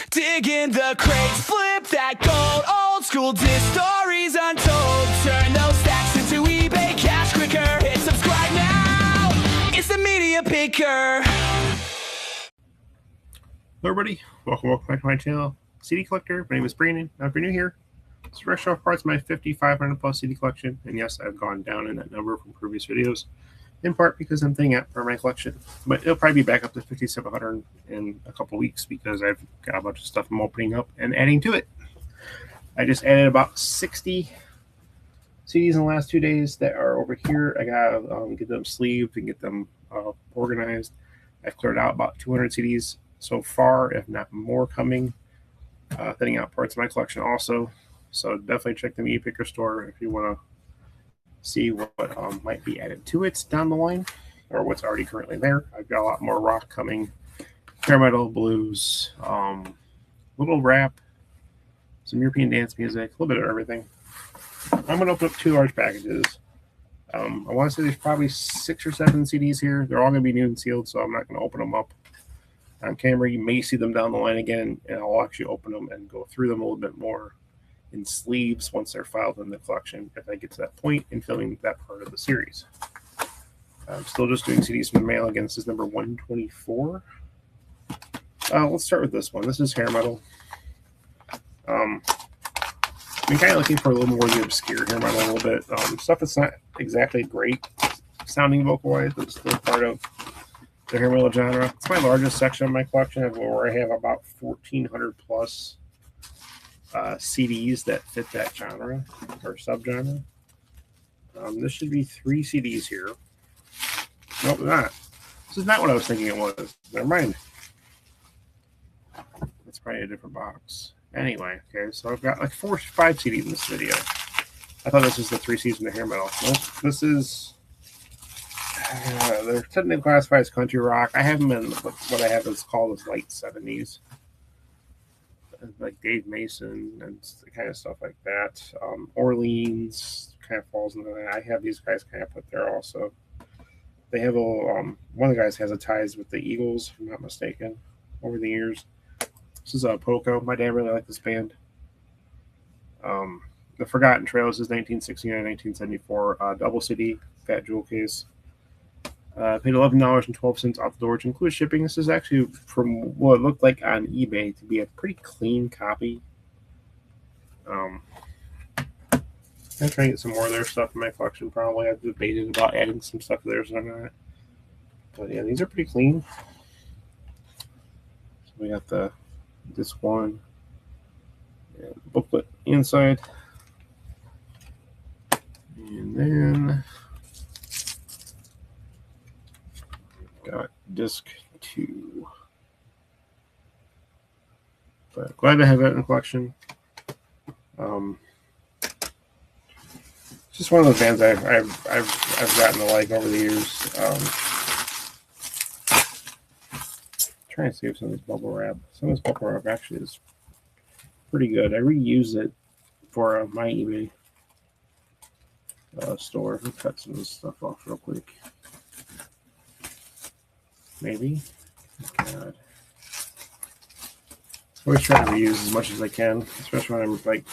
Dig in the crates, flip that gold, old school disc stories untold. Turn those stacks into eBay cash quicker. Hit subscribe now, it's the media picker. Hello everybody, welcome back to my channel, CD Collector. My name is Brandon. Now if you're new here, this is fresh off parts of my 5,500 plus CD collection, and yes, I've gone down in that number from previous videos, in part because I'm thinning out for my collection, but it'll probably be back up to 5,700 in a couple weeks because I've got a bunch of stuff I'm opening up and adding to it. I just added about 60 CDs in the last 2 days that are over here. I gotta get them sleeved and get them organized. I've cleared out about 200 CDs so far, if not more coming, thinning out parts of my collection also. So definitely check the Media Picker store if you want to see what might be added to it down the line, or what's already currently there. I've got a lot more rock coming, hair metal, blues, little rap, some European dance music, a little bit of everything. I'm going to open up 2 large packages. I want to say there's probably 6 or 7 CDs here. They're all going to be new and sealed, so I'm not going to open them up on camera. You may see them down the line again, and I'll actually open them and go through them a little bit more in sleeves once they're filed in the collection, if I get to that point in filming that part of the series. I'm still just doing CDs from the mail. Again, this is number 124. Let's start with this one. This is hair metal. I'm kind of looking for a little more of the obscure hair metal, a little bit. Stuff that's not exactly great sounding vocal-wise, but still part of the hair metal genre. It's my largest section of my collection, where I have about 1,400 plus CDs that fit that genre or subgenre. This should be 3 CDs here. Nope, not. This is not what I was thinking it was. Never mind. That's probably a different box. Anyway, okay, so I've got like 4 or 5 CDs in this video. I thought this was the 3 CDs from the hair metal. Nope, this is. They're technically classified as country rock. I have them in what I have is called as late 70s. Like Dave Mason and the kind of stuff like that. Orleans kind of falls into that. I have these guys kind of put there also. They have a little, one of the guys has a ties with the Eagles, if I'm not mistaken, over the years. This is a Poco. My dad really liked this band. The Forgotten Trails is 1969 1974 double CD, fat jewel case. Paid $11.12 off the door to include shipping. This is actually, from what it looked like on eBay, to be a pretty clean copy. I'm trying to get some more of their stuff in my collection. Probably I've debated about adding some stuff to theirs or not. But yeah, these are pretty clean. So we got this one and the booklet inside, and then got disc 2. But glad to have that in the collection. Just one of those bands I've gotten to like over the years. Trying to save some of this bubble wrap. Some of this bubble wrap actually is pretty good. I reuse it for my eBay store. Let me cut some of this stuff off real quick. Maybe. God. Always try to reuse as much as I can, especially when I'm like,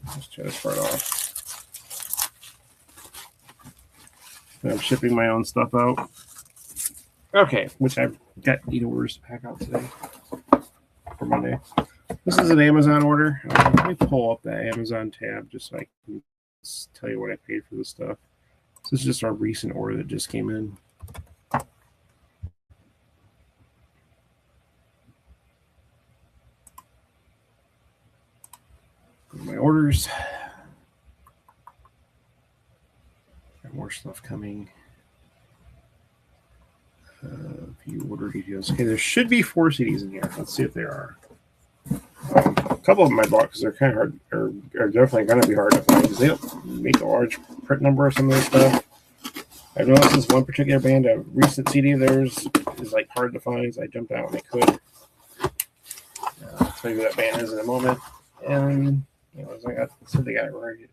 let's try this part off. I'm shipping my own stuff out. Okay, which I've got 8 orders to pack out today for Monday. This is an Amazon order. Let me pull up that Amazon tab just so I can tell you what I paid for this stuff. This is just our recent order that just came in. My orders. Got more stuff coming. View order details. Okay, there should be 4 CDs in here. Let's see if there are. A couple of them I bought because they're kind of hard, or are definitely going to be hard to find because they don't make a large print number of some of this stuff. I've noticed this one particular band, a recent CD of theirs is like hard to find, so I jumped out when I could. I'll tell you who that band is in a moment. And you know, I said they got it right.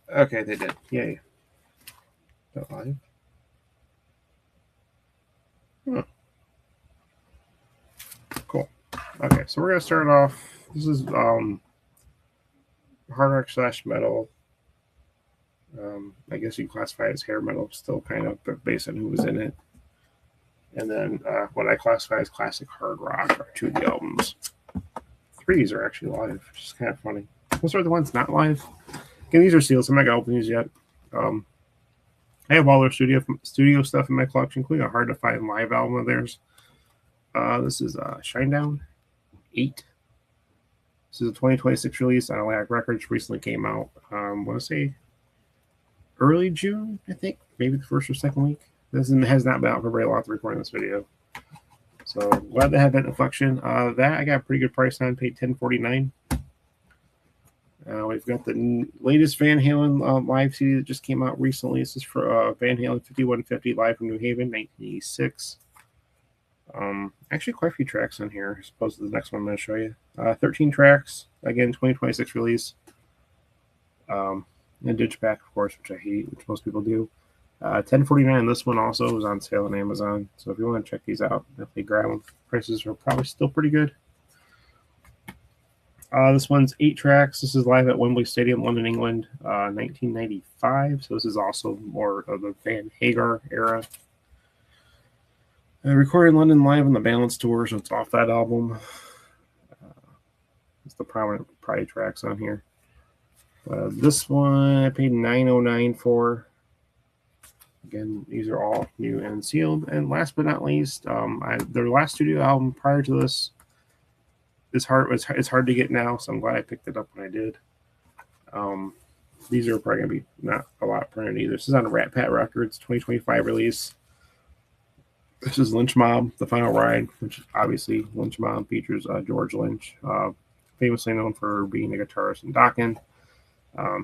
Okay, they did. Yay. That live. Huh. Okay, so we're gonna start off. This is hard rock / metal. I guess you classify it as hair metal, still kind of, but based on who was in it. And then what I classify as classic hard rock are 2 of the albums. 3 of these are actually live, which is kind of funny. Those are the ones not live. Again, these are sealed, so I'm not gonna open these yet. I have all their studio stuff in my collection, including a hard to find live album of theirs. This is Shinedown 8. This is a 2026 release on Atlantic Records. Recently came out. I want to say early June, I think, maybe the first or second week. This has not been out for very long to recording this video. So glad to have that inflection. That I got a pretty good price on. Paid $10.49. We've got the latest Van Halen live CD that just came out recently. This is for Van Halen 5150 live from New Haven, 1986. Actually, quite a few tracks on here, as opposed to the next one I'm going to show you. 13 tracks, again, 2026 release. And Digipack, of course, which I hate, which most people do. $10.49. This one also was on sale on Amazon. So if you want to check these out, definitely grab them. Prices are probably still pretty good. This one's 8 tracks. This is live at Wembley Stadium, London, England, 1995. So this is also more of the Van Hagar era. Recorded in London live on the Balance tour, so it's off that album. It's the prominent Pride tracks on here. This one I paid $9.09 for. Again, these are all new and sealed. And last but not least, their last studio album prior to this is it's hard to get now, so I'm glad I picked it up when I did. These are probably gonna be not a lot printed either. This is on Rat Pat Records, 2025 release. This is Lynch Mob, The Final Ride, which obviously Lynch Mob features George Lynch, famously known for being a guitarist in Dokken.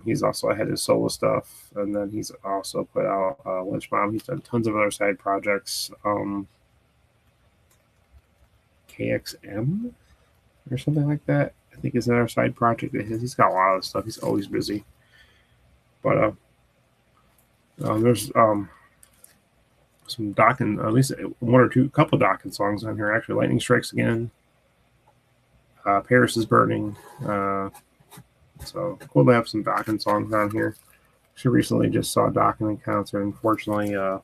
He's also had his solo stuff, and then he's also put out Lynch Mob. He's done tons of other side projects. KXM or something like that, I think, is another side project of his. He's got a lot of stuff. He's always busy. But there's some Dokken, at least couple Dokken songs on here. Actually, Lightning Strikes Again, Paris is Burning. So cool to have some Dokken songs on here. She recently just saw Dokken in concert. Unfortunately, Don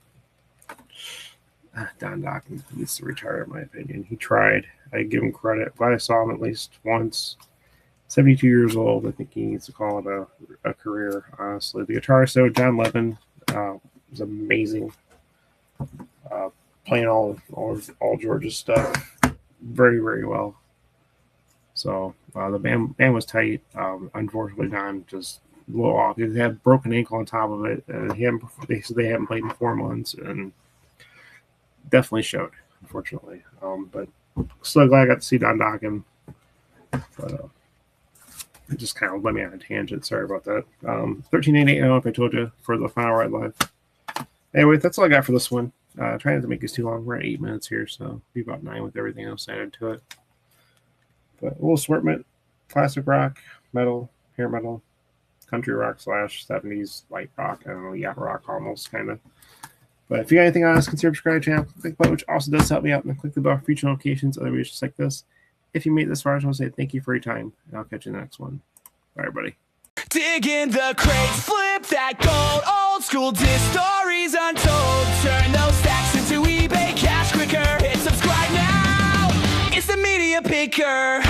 Dokken needs to retire, in my opinion. He tried. I give him credit. Glad I saw him at least once. 72 years old. I think he needs to call it a career, honestly. The guitarist, though, John Levin, was amazing. Playing all George's stuff very, very well. So the band was tight. Unfortunately, Don just blew off. He had a broken ankle on top of it. They said they haven't played in 4 months, and definitely showed, unfortunately. But still glad I got to see Don Dokken. But it just kind of led me on a tangent. Sorry about that. 13.88. I don't know if I told you, for the Final Ride Live. Anyway, that's all I got for this one. Trying not to make this too long. We're at 8 minutes here, so it'll be about 9 with everything else added to it. But a little assortment: classic rock, metal, hair metal, country rock / 70s light rock. I don't know, yacht rock almost, kind of. But if you got anything on us, consider subscribing to the channel. Click the button, which also does help me out. And click the bell for future notifications, other videos just like this. If you made it this far, I just want to say thank you for your time, and I'll catch you in the next one. Bye, everybody. Dig in the crates, flip that gold, old school disc stories untold. Turn those stacks into eBay cash quicker. Hit subscribe now, it's the media picker.